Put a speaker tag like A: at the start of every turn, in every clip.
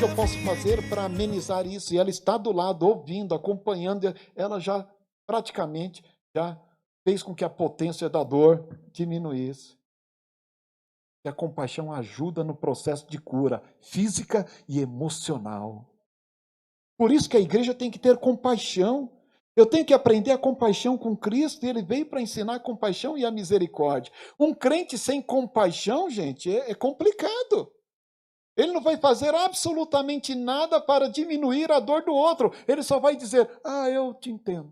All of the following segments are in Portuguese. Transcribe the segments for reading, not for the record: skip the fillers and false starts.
A: que eu posso fazer para amenizar isso? E ela está do lado, ouvindo, acompanhando, ela já praticamente já fez com que a potência da dor diminuísse. E a compaixão ajuda no processo de cura física e emocional. Por isso que a igreja tem que ter compaixão. Eu tenho que aprender a compaixão com Cristo, e Ele veio para ensinar a compaixão e a misericórdia. Um crente sem compaixão, gente, é complicado. Ele não vai fazer absolutamente nada para diminuir a dor do outro. Ele só vai dizer, eu te entendo.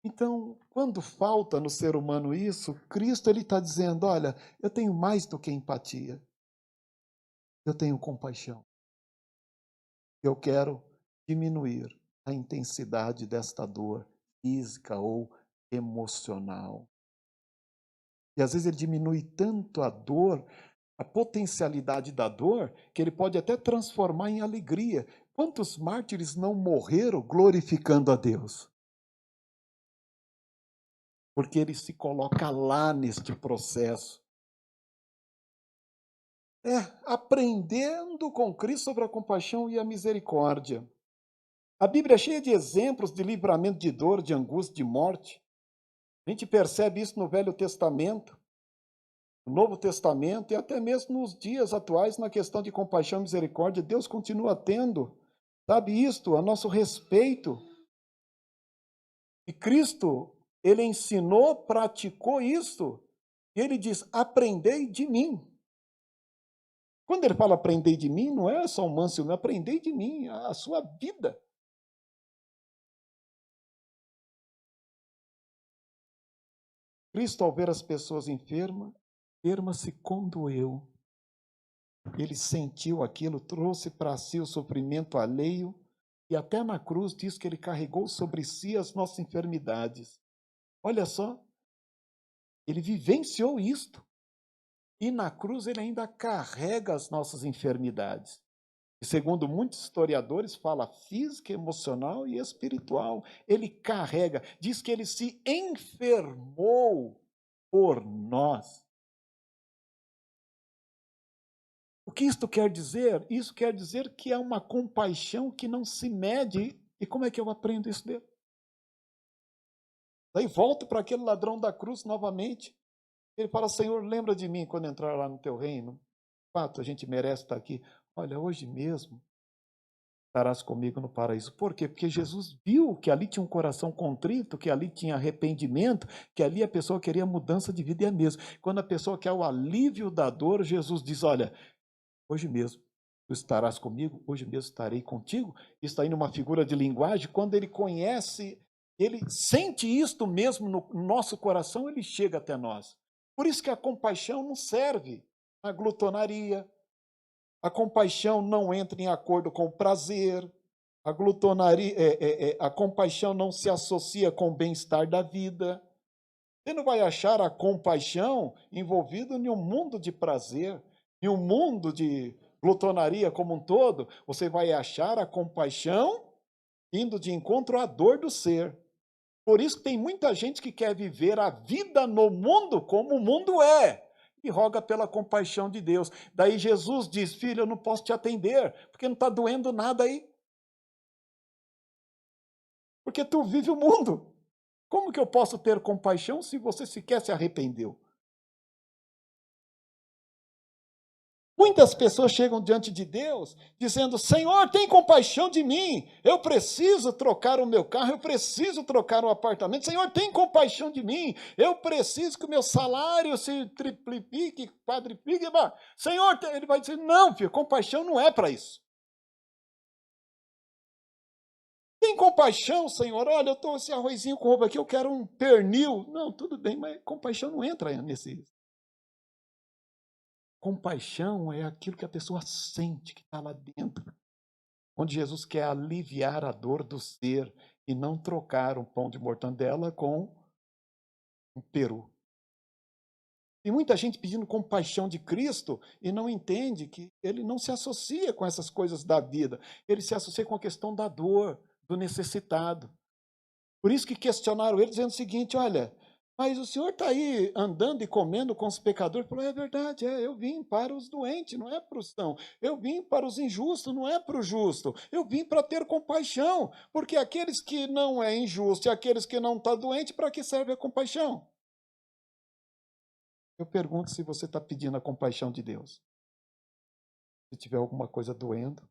A: Então, quando falta no ser humano isso, Cristo ele está dizendo, olha, eu tenho mais do que empatia. Eu tenho compaixão. Eu quero diminuir a intensidade desta dor física ou emocional. E às vezes ele diminui tanto a dor, a potencialidade da dor, que ele pode até transformar em alegria. Quantos mártires não morreram glorificando a Deus? Porque ele se coloca lá neste processo. Aprendendo com Cristo sobre a compaixão e a misericórdia. A Bíblia é cheia de exemplos de livramento de dor, de angústia, de morte. A gente percebe isso no Velho Testamento, no Novo Testamento e até mesmo nos dias atuais na questão de compaixão e misericórdia. Deus continua tendo, sabe isto, a nosso respeito. E Cristo, ele ensinou, praticou isso. E ele diz, aprendei de mim. Quando ele fala aprendei de mim, não é só um manso, aprendei de mim, a sua vida. Cristo, ao ver as pessoas enfermas, se condoeu. Ele sentiu aquilo, trouxe para si o sofrimento alheio, e até na cruz diz que ele carregou sobre si as nossas enfermidades. Olha só, ele vivenciou isto. E na cruz ele ainda carrega as nossas enfermidades. E segundo muitos historiadores, fala física, emocional e espiritual. Ele carrega, diz que ele se enfermou por nós. O que isto quer dizer? Isso quer dizer que é uma compaixão que não se mede. E como é que eu aprendo isso dele? Daí volto para aquele ladrão da cruz novamente. Ele fala, Senhor, lembra de mim quando entrar lá no teu reino. De fato, a gente merece estar aqui. Olha, hoje mesmo estarás comigo no paraíso. Por quê? Porque Jesus viu que ali tinha um coração contrito, que ali tinha arrependimento, que ali a pessoa queria mudança de vida e é mesmo. Quando a pessoa quer o alívio da dor, Jesus diz, olha, hoje mesmo tu estarás comigo, hoje mesmo estarei contigo. Isso aí numa figura de linguagem, quando ele conhece, ele sente isto mesmo no nosso coração, ele chega até nós. Por isso que a compaixão não serve na glutonaria, a compaixão não entra em acordo com o prazer, a glutonaria, a compaixão não se associa com o bem-estar da vida. Você não vai achar a compaixão envolvida em um mundo de prazer, em um mundo de glutonaria como um todo. Você vai achar a compaixão indo de encontro à dor do ser. Por isso que tem muita gente que quer viver a vida no mundo como o mundo é. E roga pela compaixão de Deus. Daí Jesus diz, filho, eu não posso te atender, porque não está doendo nada aí. Porque tu vive o mundo. Como que eu posso ter compaixão se você sequer se arrependeu? Muitas pessoas chegam diante de Deus dizendo, Senhor, tem compaixão de mim, eu preciso trocar o meu carro, eu preciso trocar o apartamento, Senhor, tem compaixão de mim, eu preciso que o meu salário se triplique, quadriplique, Senhor, ele vai dizer, não, filho, compaixão não é para isso. Tem compaixão, Senhor, olha, eu estou esse arrozinho com roupa aqui, eu quero um pernil. Não, tudo bem, mas compaixão não entra nesse. Compaixão é aquilo que a pessoa sente, que está lá dentro. Onde Jesus quer aliviar a dor do ser e não trocar um pão de mortandela com um peru. Tem muita gente pedindo compaixão de Cristo e não entende que ele não se associa com essas coisas da vida. Ele se associa com a questão da dor, do necessitado. Por isso que questionaram ele dizendo o seguinte, olha, Mas o senhor está aí andando e comendo com os pecadores. Falou, é verdade, eu vim para os doentes, não é para os são. Eu vim para os injustos, não é para o justo. Eu vim para ter compaixão, porque aqueles que não é injusto e aqueles que não estão doentes, para que serve a compaixão? Eu pergunto se você está pedindo a compaixão de Deus. Se tiver alguma coisa doendo,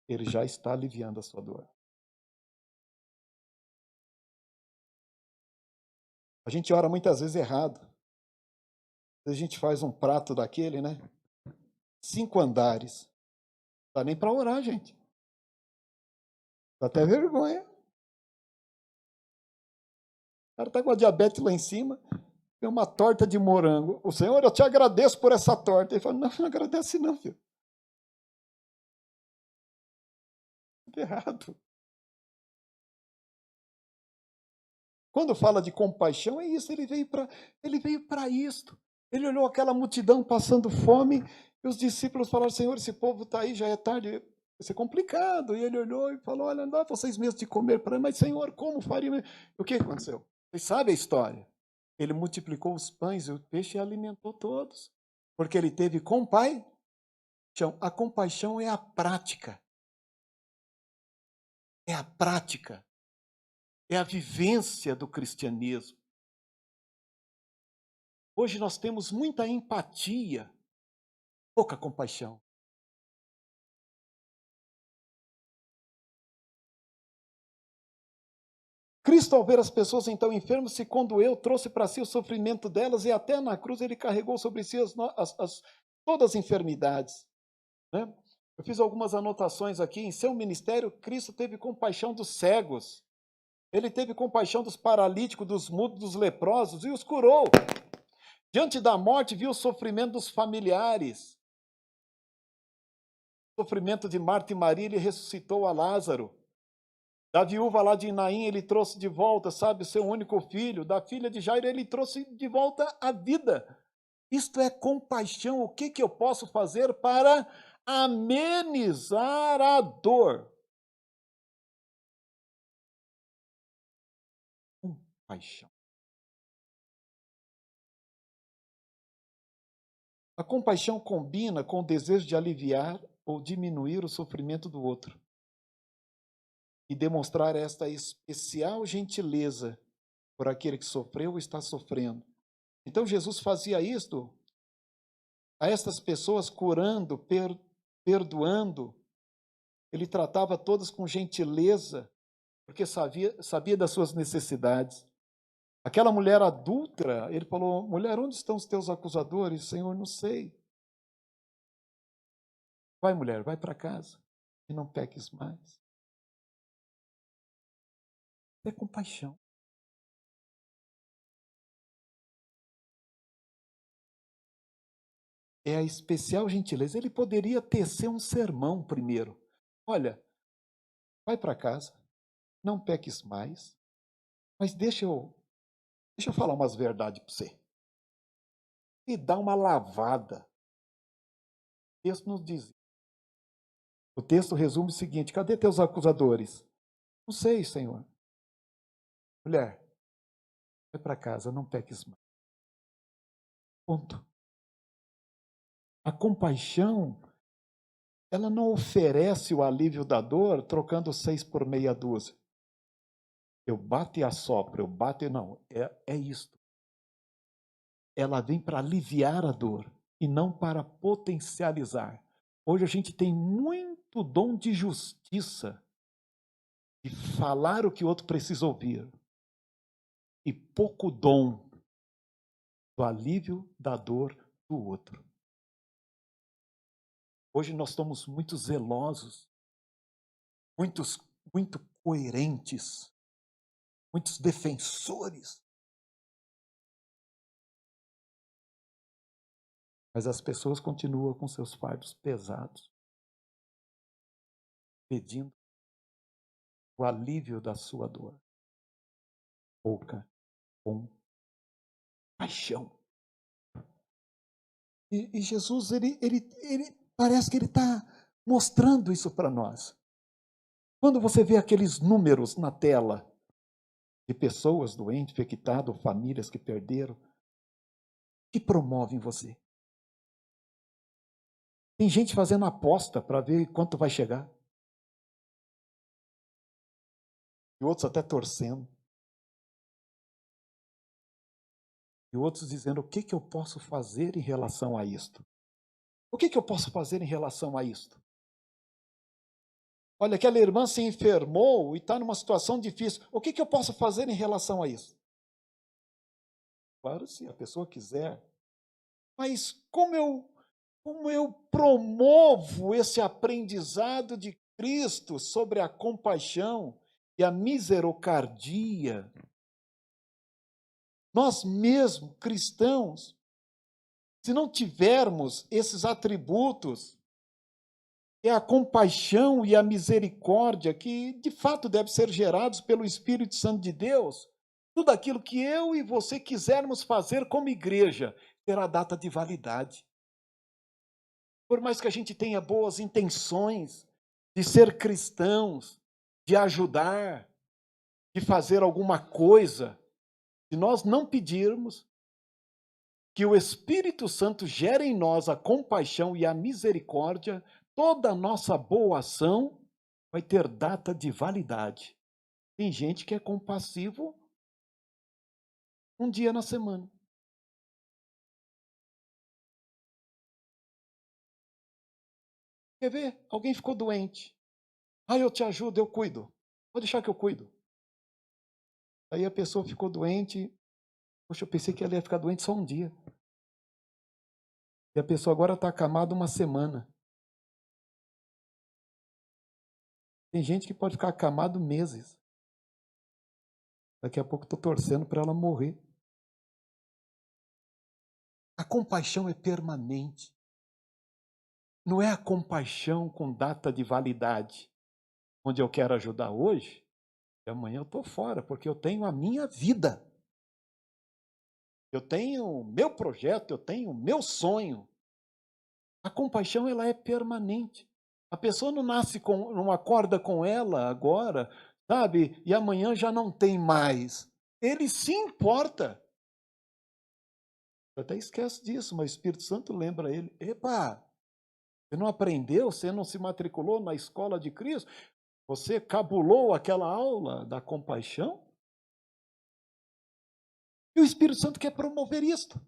A: Ele já está aliviando a sua dor. A gente ora muitas vezes errado. A gente faz um prato daquele, né? 5 andares. Não dá nem para orar, gente. Dá até vergonha. O cara está com a diabetes lá em cima, tem uma torta de morango. O Senhor, eu te agradeço por essa torta. Ele fala, não agradece não, filho. Está errado. Quando fala de compaixão, é isso, ele veio para isto. Ele olhou aquela multidão passando fome, e os discípulos falaram, Senhor, esse povo está aí, já é tarde, vai ser complicado. E ele olhou e falou, olha, dá vocês mesmos de comer para mim, mas Senhor, como faria? O que aconteceu? Vocês sabem a história. Ele multiplicou os pães e o peixe e alimentou todos. Porque ele teve compaixão. A compaixão é a prática. É a prática. É a vivência do cristianismo. Hoje nós temos muita empatia, pouca compaixão. Cristo, ao ver as pessoas então enfermas, se condoeu, trouxe para si o sofrimento delas e até na cruz ele carregou sobre si todas as enfermidades. Né? Eu fiz algumas anotações aqui. Em seu ministério, Cristo teve compaixão dos cegos. Ele teve compaixão dos paralíticos, dos mudos, dos leprosos e os curou. Diante da morte, viu o sofrimento dos familiares. O sofrimento de Marta e Maria, ele ressuscitou a Lázaro. Da viúva lá de Naim, ele trouxe de volta, sabe, o seu único filho. Da filha de Jairo, ele trouxe de volta a vida. Isto é compaixão. O que eu posso fazer para amenizar a dor? Compaixão. A compaixão combina com o desejo de aliviar ou diminuir o sofrimento do outro e demonstrar esta especial gentileza por aquele que sofreu ou está sofrendo. Então Jesus fazia isto a estas pessoas, curando, perdoando. Ele tratava todas com gentileza, porque sabia das suas necessidades. Aquela mulher adúltera, ele falou, mulher, onde estão os teus acusadores? Senhor, não sei. Vai, mulher, vai para casa e não peques mais. É compaixão. É a especial gentileza. Ele poderia tecer um sermão primeiro. Olha, vai para casa, não peques mais, mas deixa eu falar umas verdades para você. E dá uma lavada. O texto nos diz. O texto resume o seguinte: cadê teus acusadores? Não sei, Senhor. Mulher, vai para casa, não peques mais. Ponto. A compaixão, ela não oferece o alívio da dor trocando 6 por meia dúzia. Eu bato e assopro, eu bato e não. É isto. Ela vem para aliviar a dor e não para potencializar. Hoje a gente tem muito dom de justiça, de falar o que o outro precisa ouvir, e pouco dom do alívio da dor do outro. Hoje nós estamos muito zelosos, muito coerentes, muitos defensores. Mas as pessoas continuam com seus fardos pesados, pedindo o alívio da sua dor. Pouca compaixão. E Jesus, ele parece que ele está mostrando isso para nós. Quando você vê aqueles números na tela, de pessoas doentes, infectadas, famílias que perderam, que promovem você. Tem gente fazendo aposta para ver quanto vai chegar. E outros até torcendo. E outros dizendo, o que eu posso fazer em relação a isto? O que eu posso fazer em relação a isto? Olha, aquela irmã se enfermou e está numa situação difícil. O que eu posso fazer em relação a isso? Claro, se a pessoa quiser. Mas como eu promovo esse aprendizado de Cristo sobre a compaixão e a misericórdia? Nós mesmos, cristãos, se não tivermos esses atributos, é a compaixão e a misericórdia que, de fato, devem ser gerados pelo Espírito Santo de Deus, tudo aquilo que eu e você quisermos fazer como igreja terá data de validade. Por mais que a gente tenha boas intenções de ser cristãos, de ajudar, de fazer alguma coisa, se nós não pedirmos que o Espírito Santo gere em nós a compaixão e a misericórdia, toda a nossa boa ação vai ter data de validade. Tem gente que é compassivo um dia na semana. Quer ver? Alguém ficou doente. Eu te ajudo, eu cuido. Pode deixar que eu cuido. Aí a pessoa ficou doente. Poxa, eu pensei que ela ia ficar doente só um dia. E a pessoa agora está acamada uma semana. Tem gente que pode ficar acamado meses. Daqui a pouco estou torcendo para ela morrer. A compaixão é permanente. Não é a compaixão com data de validade, onde eu quero ajudar hoje, e amanhã eu estou fora, porque eu tenho a minha vida. Eu tenho o meu projeto, eu tenho o meu sonho. A compaixão, ela é permanente. A pessoa não acorda com ela agora, sabe? E amanhã já não tem mais. Ele se importa. Eu até esqueço disso, mas o Espírito Santo lembra ele. Epa, você não aprendeu? Você não se matriculou na escola de Cristo? Você cabulou aquela aula da compaixão? E o Espírito Santo quer promover isto.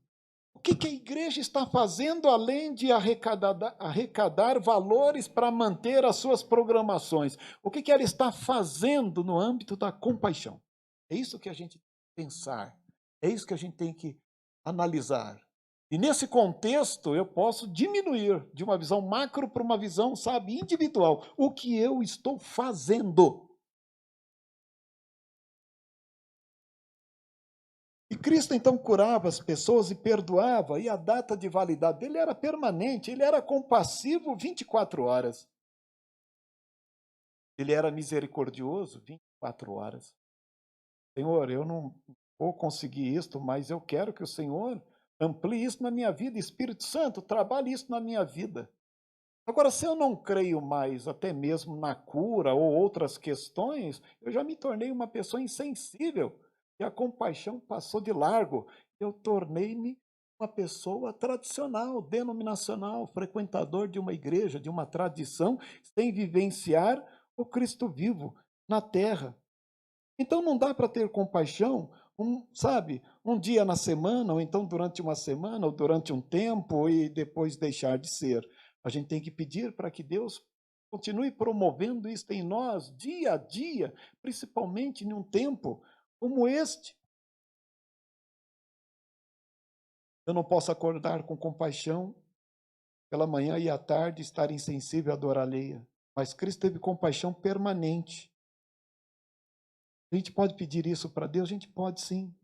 A: O que a igreja está fazendo além de arrecadar valores para manter as suas programações? O que ela está fazendo no âmbito da compaixão? É isso que a gente tem que pensar. É isso que a gente tem que analisar. E nesse contexto, eu posso diminuir de uma visão macro para uma visão, sabe, individual. O que eu estou fazendo? E Cristo então curava as pessoas e perdoava, e a data de validade dele era permanente, ele era compassivo 24 horas. Ele era misericordioso 24 horas. Senhor, eu não vou conseguir isto, mas eu quero que o Senhor amplie isso na minha vida. Espírito Santo, trabalhe isso na minha vida. Agora, se eu não creio mais até mesmo na cura ou outras questões, eu já me tornei uma pessoa insensível e a compaixão passou de largo. Eu tornei-me uma pessoa tradicional, denominacional, frequentador de uma igreja, de uma tradição, sem vivenciar o Cristo vivo na terra. Então não dá para ter compaixão, sabe, um dia na semana, ou então durante uma semana, ou durante um tempo, e depois deixar de ser. A gente tem que pedir para que Deus continue promovendo isso em nós, dia a dia, principalmente em um tempo como este. Eu não posso acordar com compaixão pela manhã e à tarde estar insensível à dor alheia. Mas Cristo teve compaixão permanente. A gente pode pedir isso para Deus? A gente pode sim.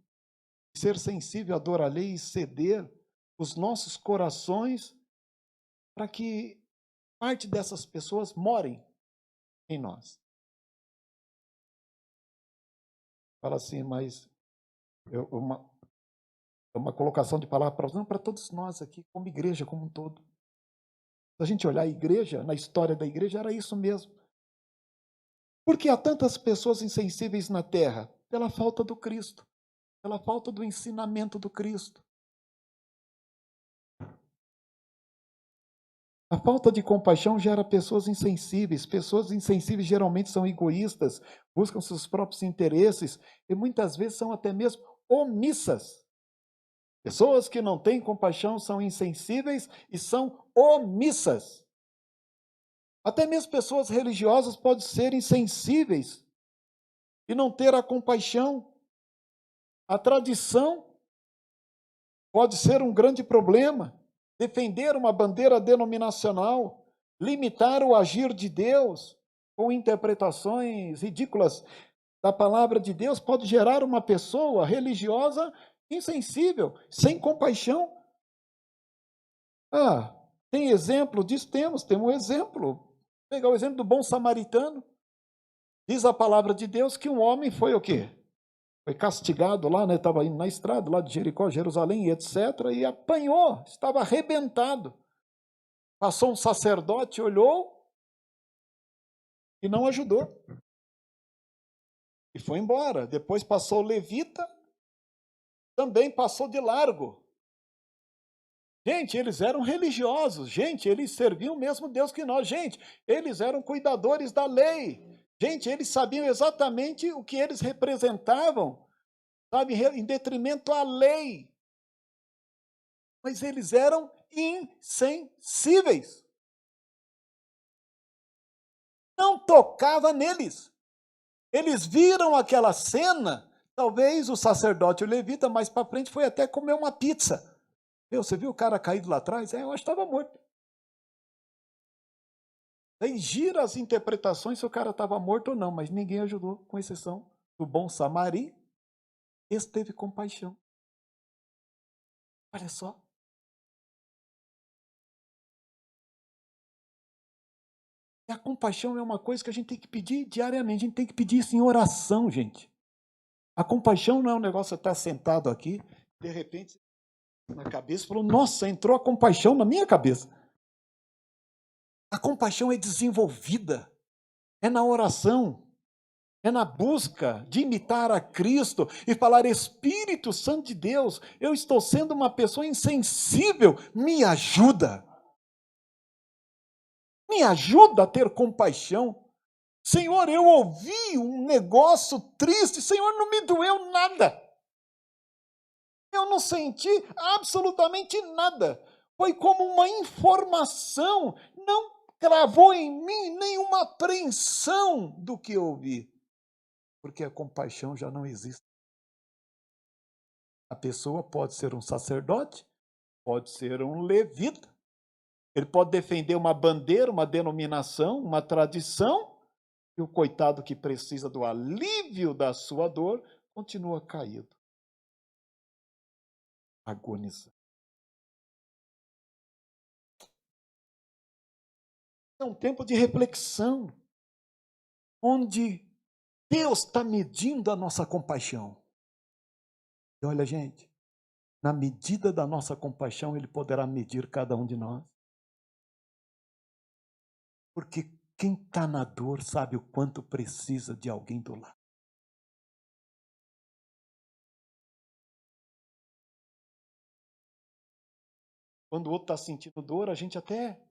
A: Ser sensível à dor alheia e ceder os nossos corações para que parte dessas pessoas morem em nós. Fala assim, mas uma colocação de palavra para todos nós aqui, como igreja como um todo. Se a gente olhar a igreja, na história da igreja, era isso mesmo. Por que há tantas pessoas insensíveis na terra? Pela falta do Cristo, pela falta do ensinamento do Cristo. A falta de compaixão gera pessoas insensíveis. Pessoas insensíveis geralmente são egoístas, buscam seus próprios interesses e muitas vezes são até mesmo omissas. Pessoas que não têm compaixão são insensíveis e são omissas. Até mesmo pessoas religiosas podem ser insensíveis e não ter a compaixão. A tradição pode ser um grande problema. Defender uma bandeira denominacional, limitar o agir de Deus com interpretações ridículas da palavra de Deus pode gerar uma pessoa religiosa insensível, sem compaixão. Tem exemplo disso? Temos um exemplo. Vou pegar o exemplo do bom samaritano. Diz a palavra de Deus que um homem foi o quê? Foi castigado lá, né? Estava indo na estrada lá de Jericó, Jerusalém, etc. E apanhou, estava arrebentado. Passou um sacerdote, olhou e não ajudou. E foi embora. Depois passou o levita, também passou de largo. Gente, eles eram religiosos. Gente, eles serviam o mesmo Deus que nós. Gente, eles eram cuidadores da lei. Gente, eles sabiam exatamente o que eles representavam, sabe, em detrimento à lei. Mas eles eram insensíveis. Não tocava neles. Eles viram aquela cena, talvez o sacerdote, o levita, mais para frente foi até comer uma pizza. Você viu o cara caído lá atrás? Eu acho que estava morto. Aí gira as interpretações se o cara estava morto ou não, mas ninguém ajudou, com exceção do bom samaritano. Esse teve compaixão. Olha só. E a compaixão é uma coisa que a gente tem que pedir diariamente, a gente tem que pedir isso em oração, gente. A compaixão não é um negócio de estar sentado aqui, de repente, na cabeça, falou, nossa, entrou a compaixão na minha cabeça. A compaixão é desenvolvida, é na oração, é na busca de imitar a Cristo e falar, Espírito Santo de Deus, eu estou sendo uma pessoa insensível, me ajuda. Me ajuda a ter compaixão. Senhor, eu ouvi um negócio triste, Senhor, não me doeu nada. Eu não senti absolutamente nada. Foi como uma informação, não cravou em mim nenhuma apreensão do que eu ouvi. Porque a compaixão já não existe. A pessoa pode ser um sacerdote, pode ser um levita, ele pode defender uma bandeira, uma denominação, uma tradição, e o coitado que precisa do alívio da sua dor continua caído, agonizando. É um tempo de reflexão, onde Deus está medindo a nossa compaixão. E olha, gente, na medida da nossa compaixão, Ele poderá medir cada um de nós. Porque quem está na dor sabe o quanto precisa de alguém do lado. Quando o outro está sentindo dor, a gente até...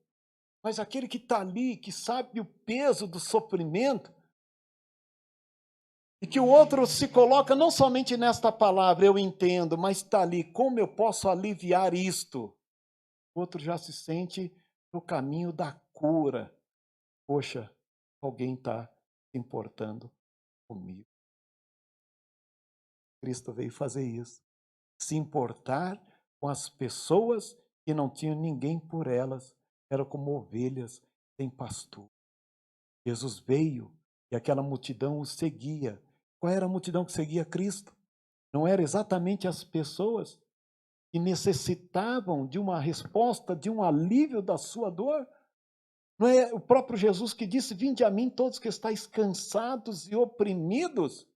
A: Mas aquele que está ali, que sabe o peso do sofrimento, e que o outro se coloca não somente nesta palavra, eu entendo, mas está ali, como eu posso aliviar isto? O outro já se sente no caminho da cura. Poxa, alguém está se importando comigo. Cristo veio fazer isso. Se importar com as pessoas que não tinham ninguém por elas. Eram como ovelhas sem pastor. Jesus veio e aquela multidão o seguia. Qual era a multidão que seguia Cristo? Não era exatamente as pessoas que necessitavam de uma resposta, de um alívio da sua dor? Não é o próprio Jesus que disse, vinde a mim todos que estáis cansados e oprimidos,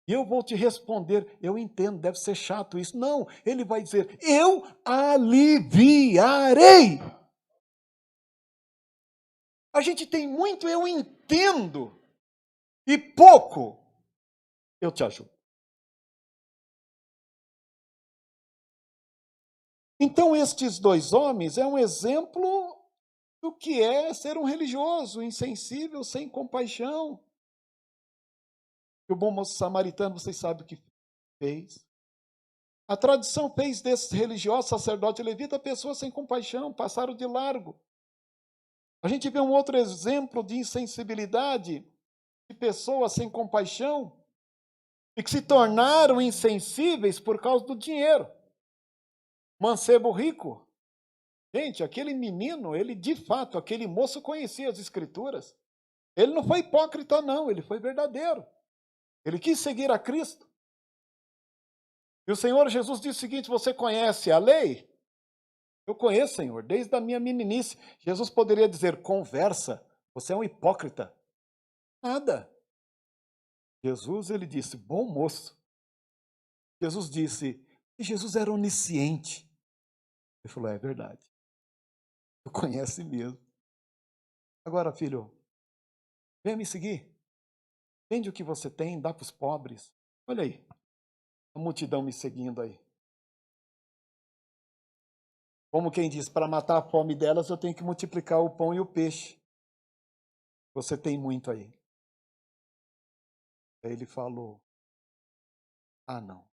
A: e eu vou te responder, eu entendo, deve ser chato isso. Não, ele vai dizer, eu aliviarei. A gente tem muito eu entendo e pouco eu te ajudo. Então, estes dois homens é um exemplo do que é ser um religioso, insensível, sem compaixão. E o bom moço samaritano, vocês sabem o que fez? A tradição fez desses religiosos, sacerdote e levita, pessoas sem compaixão, passaram de largo. A gente vê um outro exemplo de insensibilidade de pessoas sem compaixão e que se tornaram insensíveis por causa do dinheiro. Mancebo rico. Gente, aquele menino, ele de fato, aquele moço conhecia as escrituras. Ele não foi hipócrita, não, ele foi verdadeiro. Ele quis seguir a Cristo. E o Senhor Jesus disse o seguinte: você conhece a lei? Eu conheço, Senhor, desde a minha meninice. Jesus poderia dizer: conversa, você é um hipócrita. Nada. Jesus, ele disse: bom moço. Jesus disse, e Jesus era onisciente. Ele falou: é verdade. Tu conhece mesmo. Agora, filho, venha me seguir. Vende o que você tem, dá para os pobres. Olha aí, a multidão me seguindo aí. Como quem diz, para matar a fome delas, eu tenho que multiplicar o pão e o peixe. Você tem muito aí. Aí ele falou: ah, não.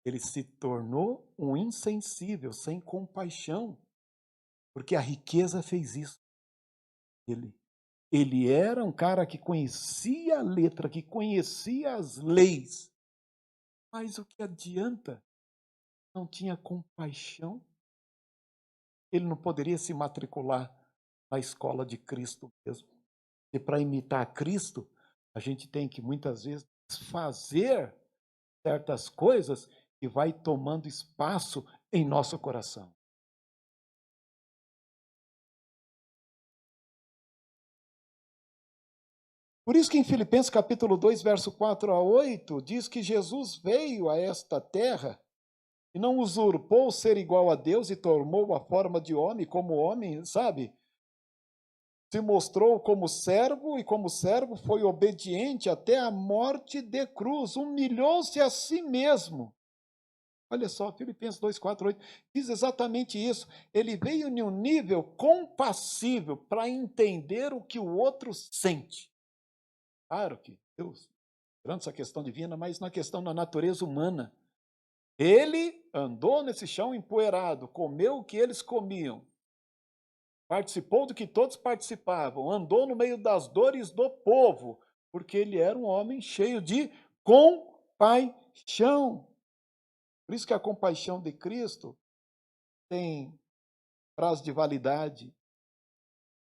A: Ele se tornou um insensível, sem compaixão, porque a riqueza fez isso. Ele era um cara que conhecia a letra, que conhecia as leis. Mas o que adianta? Não tinha compaixão. Ele não poderia se matricular na escola de Cristo mesmo. E para imitar Cristo, a gente tem que muitas vezes fazer certas coisas que vai tomando espaço em nosso coração. Por isso que em Filipenses capítulo 2, verso 4 a 8, diz que Jesus veio a esta terra e não usurpou ser igual a Deus e tomou a forma de homem, como homem, sabe? Se mostrou como servo e como servo foi obediente até a morte de cruz, humilhou-se a si mesmo. Olha só, Filipenses 2, 4, 8, diz exatamente isso. Ele veio em um nível compassível para entender o que o outro sente. Claro que Deus, tirando essa questão divina, mas na questão da natureza humana. Ele andou nesse chão empoeirado, comeu o que eles comiam, participou do que todos participavam, andou no meio das dores do povo, porque ele era um homem cheio de compaixão. Por isso que a compaixão de Cristo tem prazo de validade,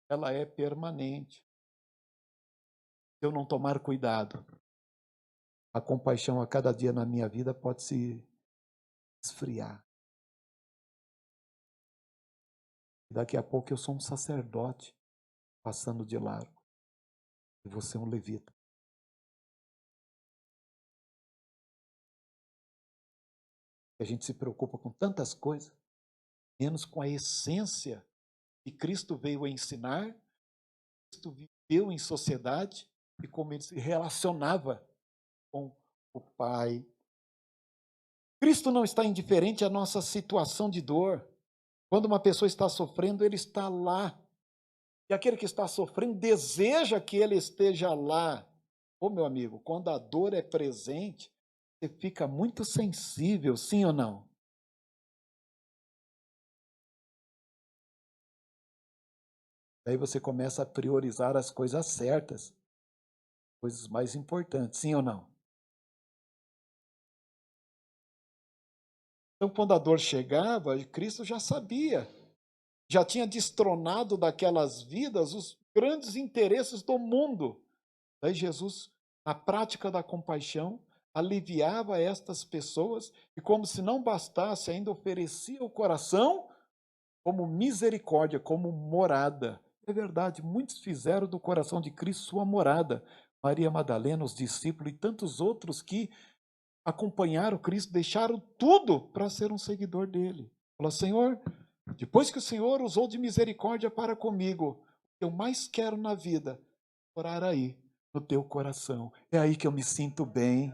A: ela é permanente. Se eu não tomar cuidado, a compaixão a cada dia na minha vida pode se esfriar. Daqui a pouco eu sou um sacerdote passando de largo e você é um levita. A gente se preocupa com tantas coisas, menos com a essência que Cristo veio a ensinar, Cristo viveu em sociedade e como ele se relacionava com o Pai. Cristo não está indiferente à nossa situação de dor. Quando uma pessoa está sofrendo, ele está lá. E aquele que está sofrendo deseja que ele esteja lá. Ô, meu amigo, quando a dor é presente, você fica muito sensível, sim ou não? Aí você começa a priorizar as coisas certas, coisas mais importantes, sim ou não? Então, quando a dor chegava, Cristo já sabia, já tinha destronado daquelas vidas os grandes interesses do mundo. Daí Jesus, na prática da compaixão, aliviava estas pessoas e, como se não bastasse, ainda oferecia o coração como misericórdia, como morada. É verdade, muitos fizeram do coração de Cristo sua morada. Maria Madalena, os discípulos e tantos outros que acompanharam Cristo, deixaram tudo para ser um seguidor dele. Falou: Senhor, depois que o Senhor usou de misericórdia para comigo, o que eu mais quero na vida, orar aí. no teu coração. É aí que eu me sinto bem.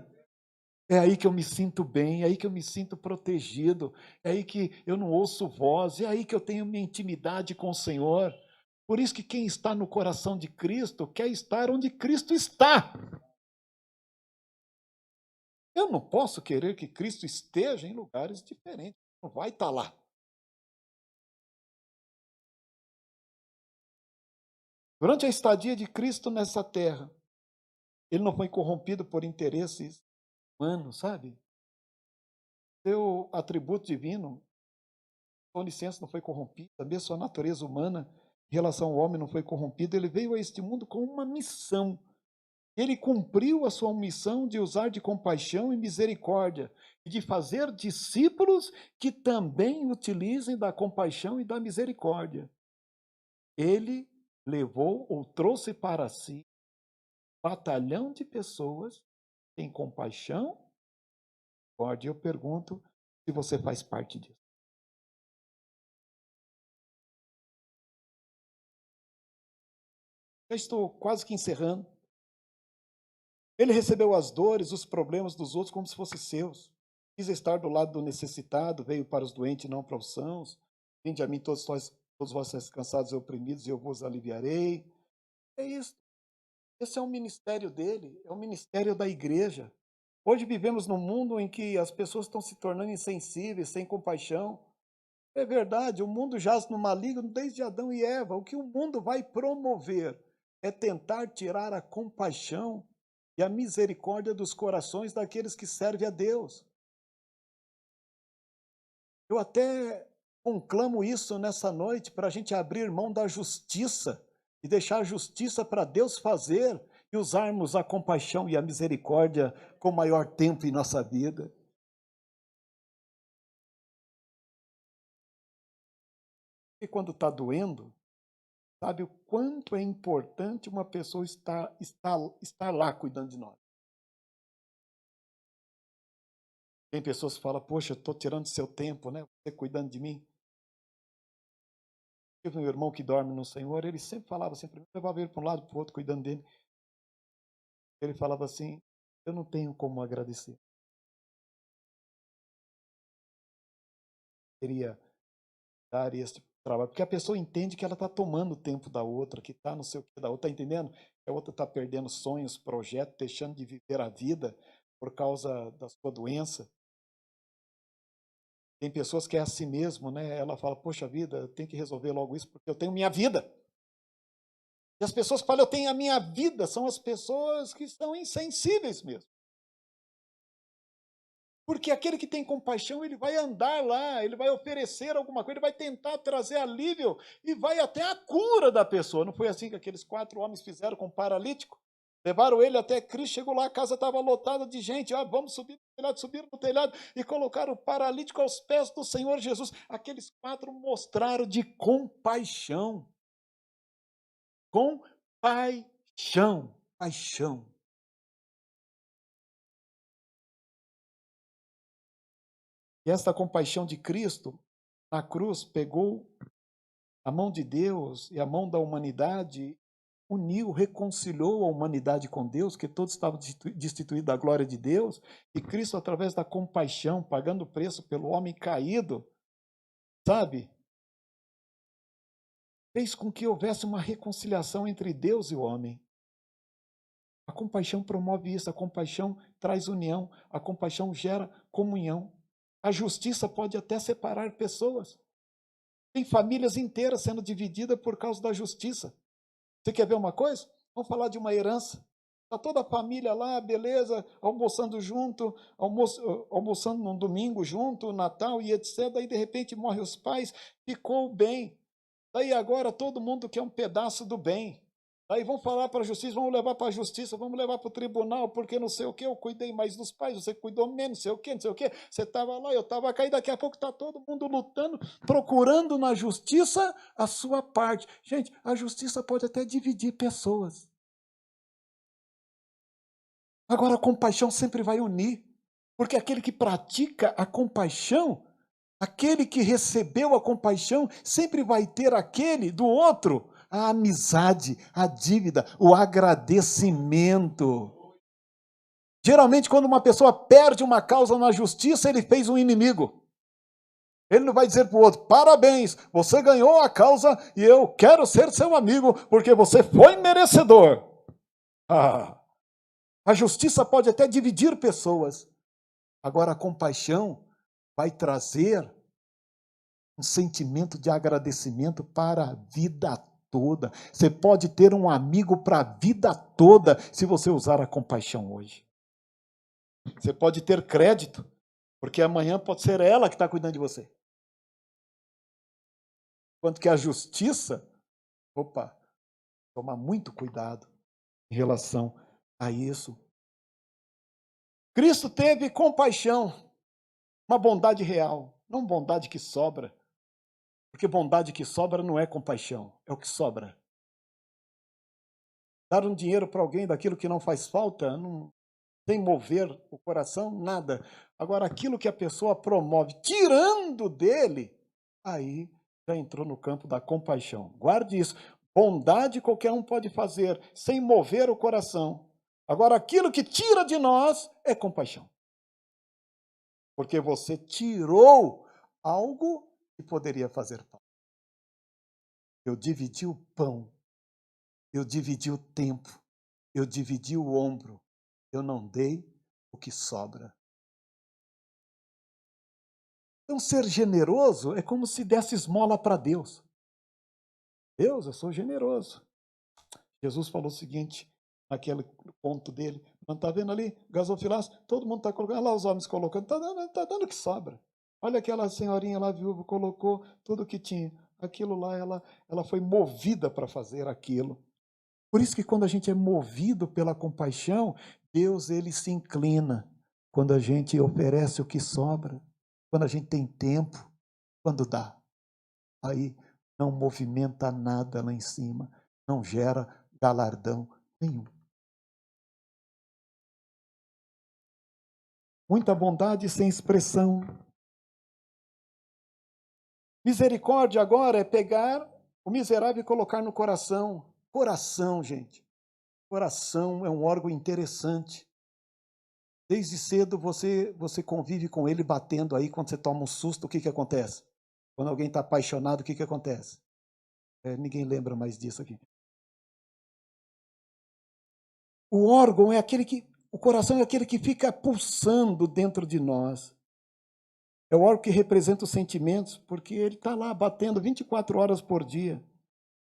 A: É aí que eu me sinto bem, é aí que eu me sinto protegido, é aí que eu não ouço voz, é aí que eu tenho minha intimidade com o Senhor. Por isso que quem está no coração de Cristo quer estar onde Cristo está. Eu não posso querer que Cristo esteja em lugares diferentes, não vai estar lá. Durante a estadia de Cristo nessa terra, ele não foi corrompido por interesses humanos, sabe? Seu atributo divino, sua licença não foi corrompida, também sua natureza humana em relação ao homem não foi corrompida. Ele veio a este mundo com uma missão. Ele cumpriu a sua missão de usar de compaixão e misericórdia e de fazer discípulos que também utilizem da compaixão e da misericórdia. Ele levou ou trouxe para si um batalhão de pessoas que têm compaixão e misericórdia. Eu pergunto se você faz parte disso. Já estou quase que encerrando. Ele recebeu as dores, os problemas dos outros como se fossem seus. Quis estar do lado do necessitado, veio para os doentes e não para os sãos. Vinde a mim todos vós estáis cansados e oprimidos, e eu vos aliviarei. É isso. Esse é o ministério dele, é o ministério da igreja. Hoje vivemos num mundo em que as pessoas estão se tornando insensíveis, sem compaixão. É verdade, o mundo jaz no maligno desde Adão e Eva. O que o mundo vai promover é tentar tirar a compaixão e a misericórdia dos corações daqueles que servem a Deus. Eu até conclamo isso nessa noite para a gente abrir mão da justiça e deixar a justiça para Deus fazer e usarmos a compaixão e a misericórdia com maior tempo em nossa vida. E quando está doendo, sabe o quanto é importante uma pessoa estar lá cuidando de nós. Tem pessoas que falam, poxa, eu estou tirando seu tempo, né? Você cuidando de mim. Tive um irmão que dorme no Senhor, ele sempre falava assim, eu levava ele para um lado, para o outro, cuidando dele. Ele falava assim, eu não tenho como agradecer. Queria dar esse trabalho, porque a pessoa entende que ela está tomando o tempo da outra, que está no seu que da outra, está entendendo? Que a outra está perdendo sonhos, projetos, deixando de viver a vida por causa da sua doença. Tem pessoas que é assim mesmo, né? Ela fala, poxa vida, eu tenho que resolver logo isso porque eu tenho minha vida. E as pessoas que falam, eu tenho a minha vida, são as pessoas que são insensíveis mesmo. Porque aquele que tem compaixão, ele vai andar lá, ele vai oferecer alguma coisa, ele vai tentar trazer alívio e vai até a cura da pessoa. Não foi assim que aqueles 4 homens fizeram com o paralítico? Levaram ele até Cristo, chegou lá, a casa estava lotada de gente. Ah, vamos subir no telhado, subiram no telhado e colocaram o paralítico aos pés do Senhor Jesus. Aqueles 4 mostraram de compaixão. Compaixão. Paixão. E esta compaixão de Cristo, na cruz, pegou a mão de Deus e a mão da humanidade, uniu, reconciliou a humanidade com Deus, que todos estavam destituídos da glória de Deus, e Cristo, através da compaixão, pagando o preço pelo homem caído, sabe? Fez com que houvesse uma reconciliação entre Deus e o homem. A compaixão promove isso, a compaixão traz união, a compaixão gera comunhão. A justiça pode até separar pessoas. Tem famílias inteiras sendo divididas por causa da justiça. Você quer ver uma coisa? Vamos falar de uma herança. Está toda a família lá, beleza, almoçando junto, almoçando num domingo junto, Natal e etc. Daí, de repente, morrem os pais, ficou o bem. Daí agora todo mundo quer um pedaço do bem. Aí vão falar para a justiça, vamos levar para a justiça, vamos levar para o tribunal, porque não sei o que, eu cuidei mais dos pais, você cuidou menos, não sei o que, não sei o que, você estava lá, eu estava cá, e daqui a pouco está todo mundo lutando, procurando na justiça a sua parte. Gente, a justiça pode até dividir pessoas. Agora a compaixão sempre vai unir, porque aquele que pratica a compaixão, aquele que recebeu a compaixão, sempre vai ter aquele do outro a amizade, a dívida, o agradecimento. Geralmente, quando uma pessoa perde uma causa na justiça, ele fez um inimigo. Ele não vai dizer para o outro, parabéns, você ganhou a causa e eu quero ser seu amigo porque você foi merecedor. A justiça pode até dividir pessoas. Agora, a compaixão vai trazer um sentimento de agradecimento para a vida toda. Você pode ter um amigo para a vida toda se você usar a compaixão hoje. Você pode ter crédito, porque amanhã pode ser ela que está cuidando de você. Enquanto que a justiça, tomar muito cuidado em relação a isso. Cristo teve compaixão, uma bondade real, não bondade que sobra, porque bondade que sobra não é compaixão, é o que sobra. Dar um dinheiro para alguém daquilo que não faz falta, não tem mover o coração, nada. Agora, aquilo que a pessoa promove, tirando dele, aí já entrou no campo da compaixão. Guarde isso. Bondade qualquer um pode fazer, sem mover o coração. Agora, aquilo que tira de nós é compaixão. Porque você tirou algo que poderia fazer falta. Eu dividi o pão, eu dividi o tempo, eu dividi o ombro, eu não dei o que sobra. Então, ser generoso é como se desse esmola para Deus. Deus, eu sou generoso. Jesus falou o seguinte, naquele ponto dele, não está vendo ali, gasofilaço, todo mundo está colocando, olha lá os homens colocando, está dando o que sobra. Olha aquela senhorinha lá, viúva, colocou tudo o que tinha. Aquilo lá, ela foi movida para fazer aquilo. Por isso que quando a gente é movido pela compaixão, Deus, ele se inclina. Quando a gente oferece o que sobra, quando a gente tem tempo, quando dá. Aí não movimenta nada lá em cima, não gera galardão nenhum. Muita bondade sem expressão. Misericórdia agora é pegar o miserável e colocar no coração. Coração, gente. Coração é um órgão interessante. Desde cedo você convive com ele batendo aí, quando você toma um susto, o que acontece? Quando alguém está apaixonado, o que acontece? Ninguém lembra mais disso aqui. O órgão é aquele que, o coração é aquele que fica pulsando dentro de nós. É o órgão que representa os sentimentos, porque ele está lá batendo 24 horas por dia.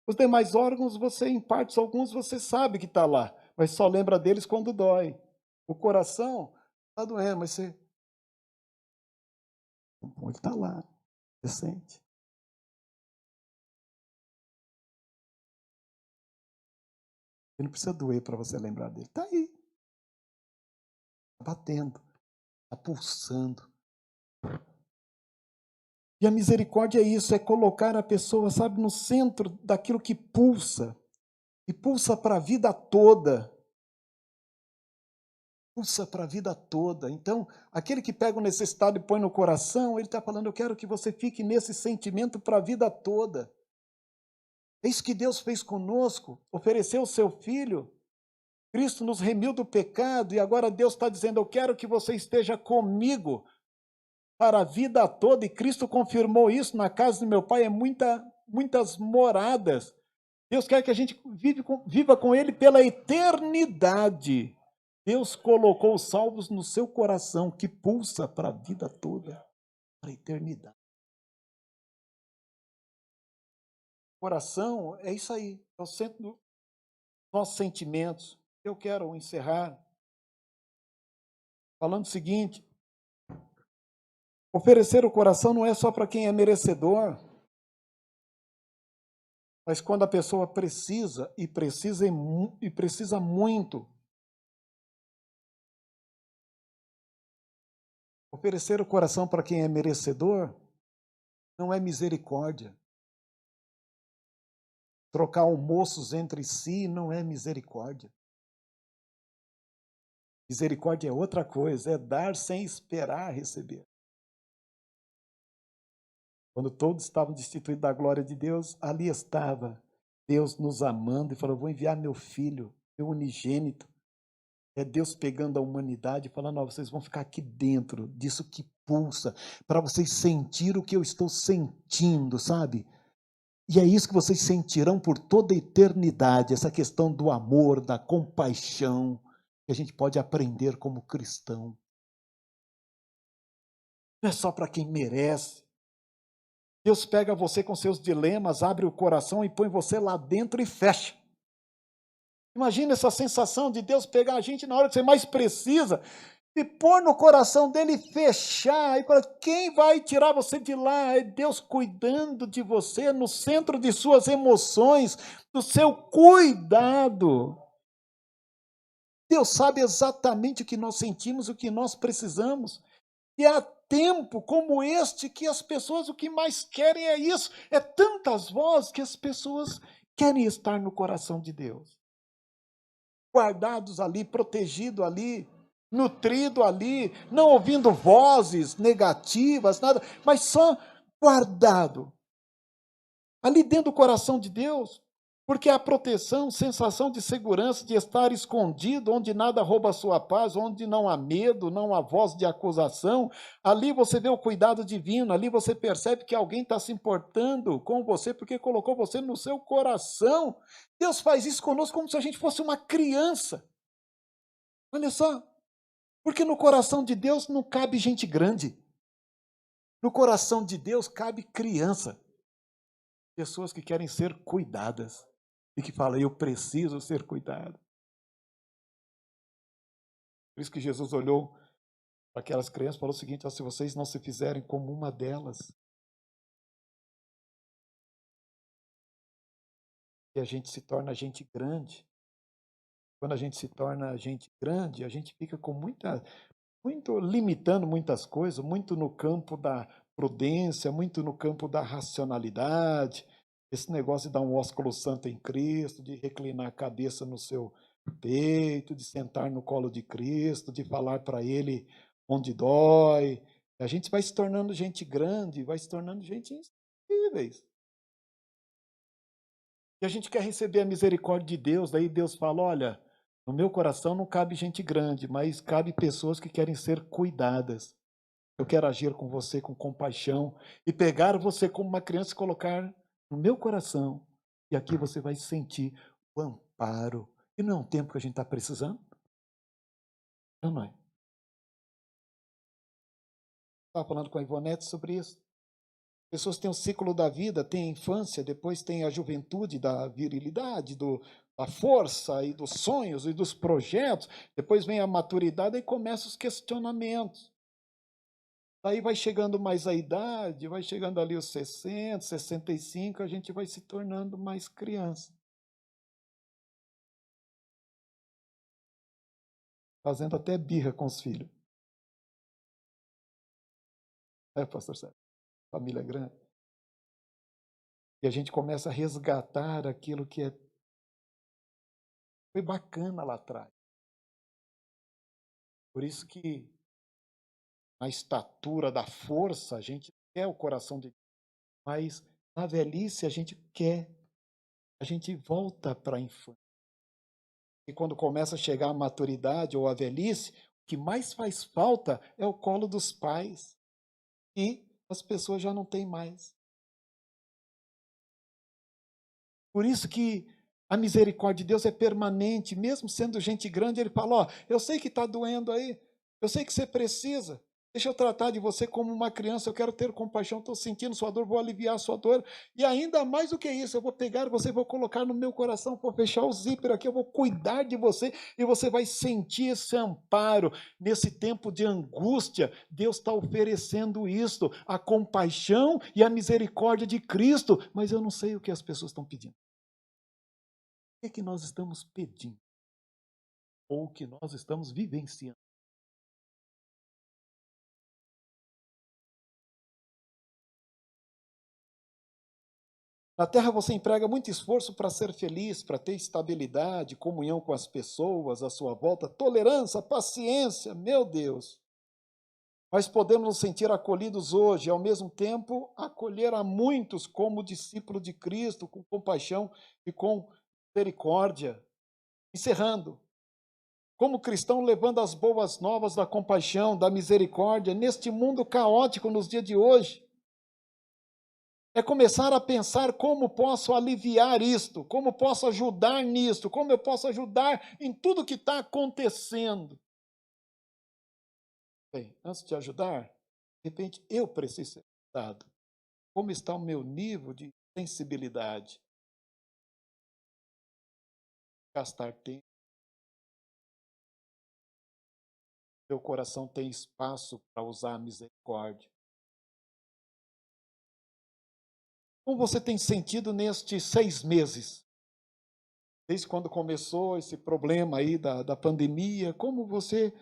A: Os demais órgãos, você, em partes, alguns você sabe que está lá, mas só lembra deles quando dói. O coração está doendo, mas você... Ele está lá, você sente. Ele não precisa doer para você lembrar dele. Está aí. Está batendo, está pulsando. E a misericórdia é isso, é colocar a pessoa, sabe, no centro daquilo que pulsa. E pulsa para a vida toda. Pulsa para a vida toda. Então, aquele que pega o necessitado e põe no coração, ele está falando, eu quero que você fique nesse sentimento para a vida toda. É isso que Deus fez conosco, ofereceu o seu Filho. Cristo nos remiu do pecado e agora Deus está dizendo, eu quero que você esteja comigo para a vida toda. E Cristo confirmou isso, na casa do meu Pai é muitas moradas. Deus quer que a gente viva com Ele pela eternidade. Deus colocou os salvos no seu coração, que pulsa para a vida toda, para a eternidade. O coração é isso aí, é o centro dos nossos sentimentos. Eu quero encerrar falando o seguinte, oferecer o coração não é só para quem é merecedor, mas quando a pessoa precisa, e precisa muito. Oferecer o coração para quem é merecedor não é misericórdia. Trocar almoços entre si não é misericórdia. Misericórdia é outra coisa, é dar sem esperar receber. Quando todos estavam destituídos da glória de Deus, ali estava Deus nos amando e falou: vou enviar meu filho, meu unigênito. É Deus pegando a humanidade e falando: ó, vocês vão ficar aqui dentro disso que pulsa, para vocês sentir o que eu estou sentindo, sabe? E é isso que vocês sentirão por toda a eternidade, essa questão do amor, da compaixão, que a gente pode aprender como cristão. Não é só para quem merece. Deus pega você com seus dilemas, abre o coração e põe você lá dentro e fecha. Imagina essa sensação de Deus pegar a gente na hora que você mais precisa e pôr no coração dele e fechar. E falar: quem vai tirar você de lá? É Deus cuidando de você, no centro de suas emoções, do seu cuidado. Deus sabe exatamente o que nós sentimos, o que nós precisamos. E há tempo como este que as pessoas o que mais querem é isso. É tantas vozes que as pessoas querem estar no coração de Deus. Guardados ali, protegidos ali, nutrido ali, não ouvindo vozes negativas, nada, mas só guardado. Ali dentro do coração de Deus, porque a proteção, sensação de segurança, de estar escondido, onde nada rouba a sua paz, onde não há medo, não há voz de acusação, ali você vê o cuidado divino, ali você percebe que alguém está se importando com você, porque colocou você no seu coração. Deus faz isso conosco como se a gente fosse uma criança. Olha só, porque no coração de Deus não cabe gente grande. No coração de Deus cabe criança. Pessoas que querem ser cuidadas. E que falam: eu preciso ser cuidado. Por isso que Jesus olhou para aquelas crianças e falou o seguinte: se vocês não se fizerem como uma delas, e a gente se torna gente grande. Quando a gente se torna gente grande, a gente fica com muito limitando muitas coisas, muito no campo da prudência, muito no campo da racionalidade, esse negócio de dar um ósculo santo em Cristo, de reclinar a cabeça no seu peito, de sentar no colo de Cristo, de falar para Ele onde dói. A gente vai se tornando gente grande, vai se tornando gente insensíveis. E a gente quer receber a misericórdia de Deus, daí Deus fala: olha, no meu coração não cabe gente grande, mas cabe pessoas que querem ser cuidadas. Eu quero agir com você com compaixão e pegar você como uma criança e colocar no meu coração. E aqui você vai sentir o amparo. E não é um tempo que a gente está precisando? Não é? Estava falando com a Ivonete sobre isso. Pessoas têm o ciclo da vida, têm a infância, depois tem a juventude da virilidade, da força e dos sonhos e dos projetos. Depois vem a maturidade e começam os questionamentos. Aí vai chegando mais a idade, vai chegando ali os 60, 65, a gente vai se tornando mais criança. Fazendo até birra com os filhos. É, pastor Sérgio? Família grande. E a gente começa a resgatar aquilo que foi bacana lá atrás. Por isso que na estatura da força a gente quer o coração de Deus, mas na velhice a gente volta para a infância. E quando começa a chegar a maturidade ou a velhice, o que mais faz falta é o colo dos pais. E as pessoas já não têm mais. Por isso que a misericórdia de Deus é permanente, mesmo sendo gente grande, ele fala: ó, eu sei que está doendo aí, eu sei que você precisa, deixa eu tratar de você como uma criança, eu quero ter compaixão, estou sentindo sua dor, vou aliviar a sua dor, e ainda mais do que isso, eu vou pegar você, vou colocar no meu coração, vou fechar o zíper aqui, eu vou cuidar de você, e você vai sentir esse amparo, nesse tempo de angústia, Deus está oferecendo isto, a compaixão e a misericórdia de Cristo, mas eu não sei o que as pessoas estão pedindo. O que nós estamos pedindo? Ou o que nós estamos vivenciando? Na terra você emprega muito esforço para ser feliz, para ter estabilidade, comunhão com as pessoas à sua volta, tolerância, paciência, meu Deus. Nós podemos nos sentir acolhidos hoje e, ao mesmo tempo, acolher a muitos como discípulo de Cristo, com compaixão e com misericórdia. Encerrando, como cristão, levando as boas novas da compaixão, da misericórdia, neste mundo caótico nos dias de hoje, é começar a pensar como posso aliviar isto, como posso ajudar nisto, como eu posso ajudar em tudo que está acontecendo. Bem, antes de ajudar, de repente eu preciso ser ajudado. Como está o meu nível de sensibilidade? Gastar tempo. Meu coração tem espaço para usar a misericórdia. Como você tem sentido nestes 6 meses? Desde quando começou esse problema aí da pandemia, como você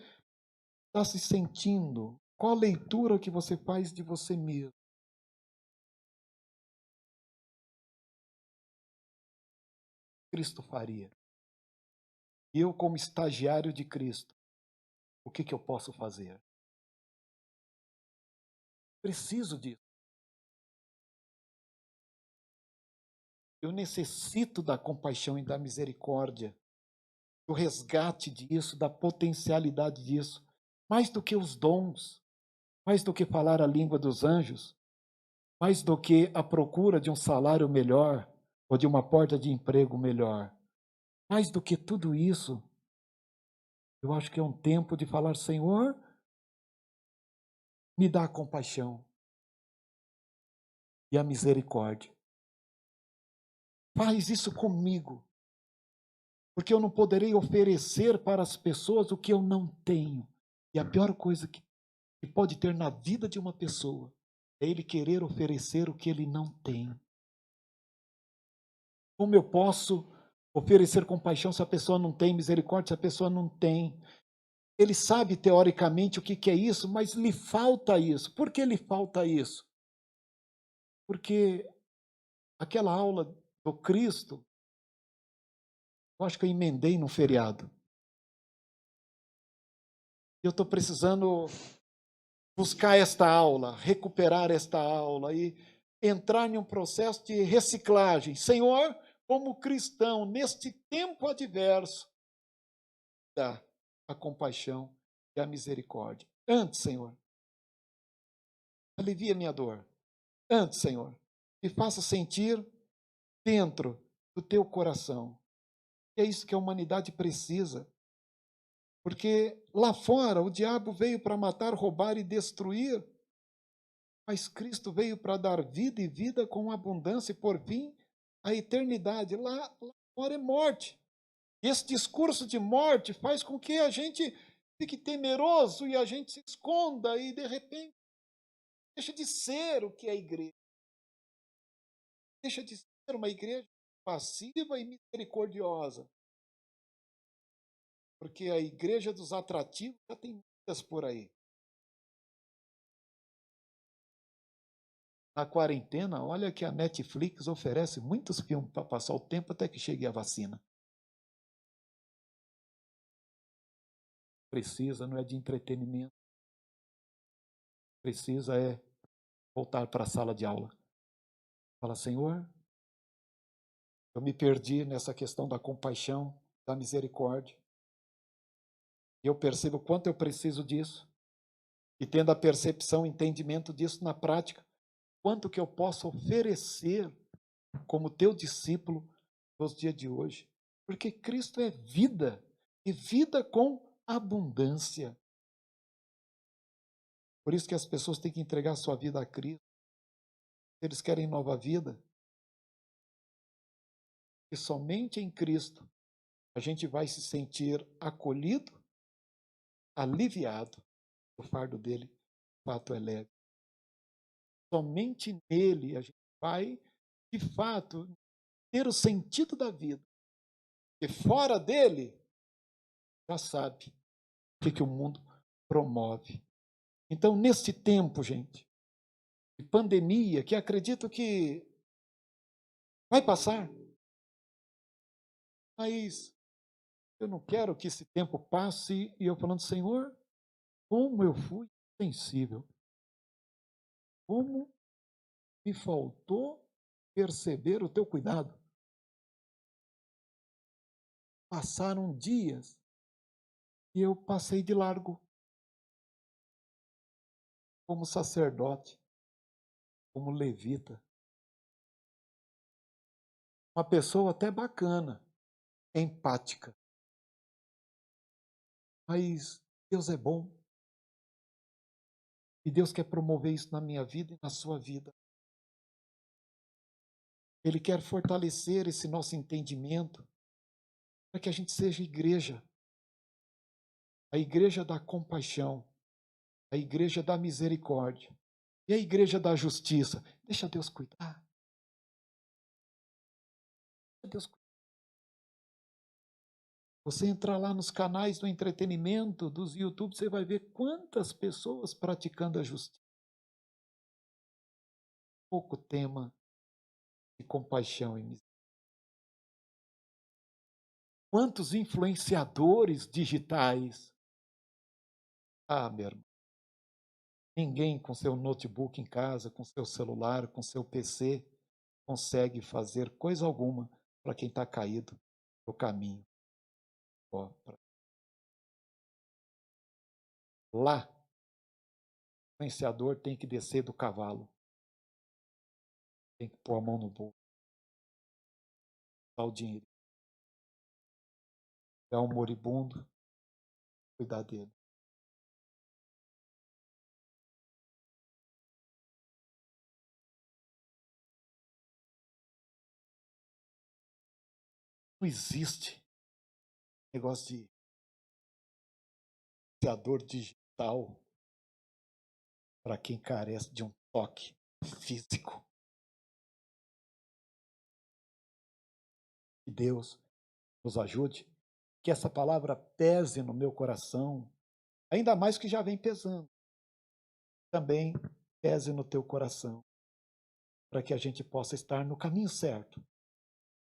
A: está se sentindo? Qual a leitura que você faz de você mesmo? Cristo faria. E eu, como estagiário de Cristo, o que eu posso fazer? Preciso disso. Eu necessito da compaixão e da misericórdia, do resgate disso, da potencialidade disso, mais do que os dons, mais do que falar a língua dos anjos, mais do que a procura de um salário melhor ou de uma porta de emprego melhor. Mais do que tudo isso, eu acho que é um tempo de falar: Senhor, me dá a compaixão e a misericórdia. Faz isso comigo, porque eu não poderei oferecer para as pessoas o que eu não tenho. E a pior coisa que pode ter na vida de uma pessoa é ele querer oferecer o que ele não tem. Como eu posso oferecer compaixão se a pessoa não tem, misericórdia se a pessoa não tem? Ele sabe teoricamente o que é isso, mas lhe falta isso. Por que lhe falta isso? Porque aquela aula do Cristo, eu acho que eu emendei no feriado. Eu estou precisando buscar esta aula, recuperar esta aula e entrar em um processo de reciclagem. Senhor, como cristão, neste tempo adverso, dá a compaixão e a misericórdia. Antes, Senhor, alivia minha dor. Antes, Senhor, me faça sentir dentro do teu coração. É isso que a humanidade precisa. Porque lá fora o diabo veio para matar, roubar e destruir, mas Cristo veio para dar vida e vida com abundância e por fim a eternidade. Lá fora é morte. E esse discurso de morte faz com que a gente fique temeroso e a gente se esconda e de repente deixa de ser o que é a igreja. Deixa de ser uma igreja passiva e misericordiosa. Porque a igreja dos atrativos já tem muitas por aí. Na quarentena, olha que a Netflix oferece muitos filmes para passar o tempo até que chegue a vacina. Precisa, não é de entretenimento. Precisa é voltar para a sala de aula. Fala, Senhor, eu me perdi nessa questão da compaixão, da misericórdia. Eu percebo o quanto eu preciso disso. E tendo a percepção, o entendimento disso na prática, quanto que eu posso oferecer como teu discípulo nos dias de hoje. Porque Cristo é vida, e vida com abundância. Por isso que as pessoas têm que entregar sua vida a Cristo. Se eles querem nova vida, e somente em Cristo a gente vai se sentir acolhido, aliviado. O fardo dele, de fato, é leve. Somente nele a gente vai, de fato, ter o sentido da vida. E fora dele, já sabe o que o mundo promove. Então, neste tempo, gente, de pandemia, que acredito que vai passar, mas eu não quero que esse tempo passe e eu falando, Senhor, como eu fui sensível. Como me faltou perceber o teu cuidado. Passaram dias e eu passei de largo, como sacerdote, como levita. Uma pessoa até bacana, empática. Mas Deus é bom. E Deus quer promover isso na minha vida e na sua vida. Ele quer fortalecer esse nosso entendimento para que a gente seja igreja. A igreja da compaixão, a igreja da misericórdia e a igreja da justiça. Deixa Deus cuidar. Deixa Deus cuidar. Você entrar lá nos canais do entretenimento, dos YouTube, você vai ver quantas pessoas praticando a justiça. Pouco tema de compaixão e misericórdia. Quantos influenciadores digitais. Ah, meu irmão. Ninguém com seu notebook em casa, com seu celular, com seu PC, consegue fazer coisa alguma para quem está caído no caminho. Lá, o influenciador tem que descer do cavalo, tem que pôr a mão no bolso, dar o dinheiro, dar um moribundo, cuidar dele. Não existe negócio de influenciador digital para quem carece de um toque físico. Que Deus nos ajude, que essa palavra pese no meu coração, ainda mais que já vem pesando. Também pese no teu coração, para que a gente possa estar no caminho certo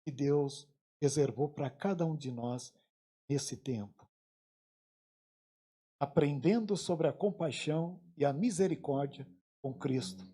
A: que Deus reservou para cada um de nós nesse tempo. Aprendendo sobre a compaixão e a misericórdia com Cristo.